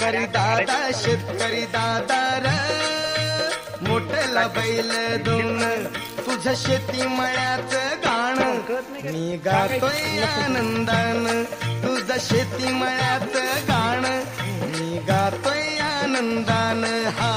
शेतकरी दादा र मोठला बैल दोन तुझं शेती मळ्यात गाण मी गातोय आनंदान तुझं शेती मळ्यात गाण मी गातोय आनंदान हा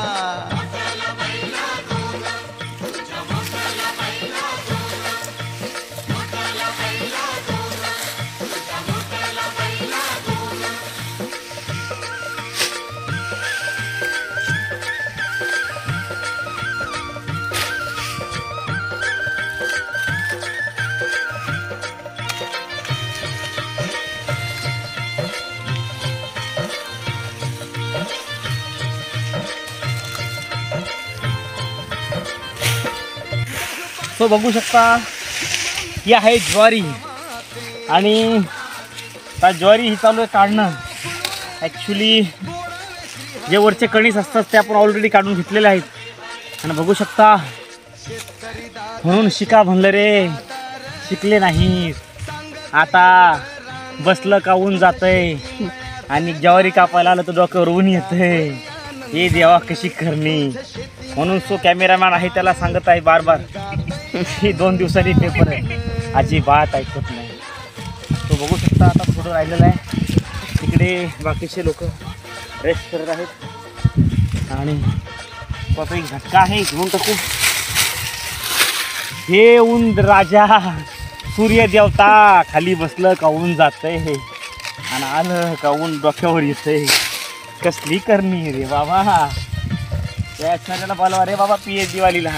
तो बघू शकता ही आहे ज्वारी आणि त्या ज्वारी ही चालू आहे काढणं. ॲक्च्युली जे वरचे कणीस असतात ते आपण ऑलरेडी काढून घेतलेले आहेत आणि बघू शकता म्हणून शिका म्हणलं रे शिकले नाही आता बसलं का ऊन जातंय आणि ज्वारी कापायला आलं तर डोक्यावर ऊन येतंय. हे देवा कशी करणी म्हणून तो कॅमेरामॅन आहे त्याला सांगत आहे बार बार ही 2 दिवसांनी पेपर आहे अजिबात ऐकत नाही. तो बघू शकता आता फोटो राहिलेला आहे तिकडे बाकीचे लोक रेस्ट करत आहेत आणि तो एक झटका आहे घेऊन टाकू. हे ऊन राजा सूर्य देवता खाली बसलं का ऊन जातंय आणि आलं का ऊन डोक्यावर येतंय. कसली करणी रे बाबा त्या असणाऱ्याला बोलवा रे बाबा PhD वालीला.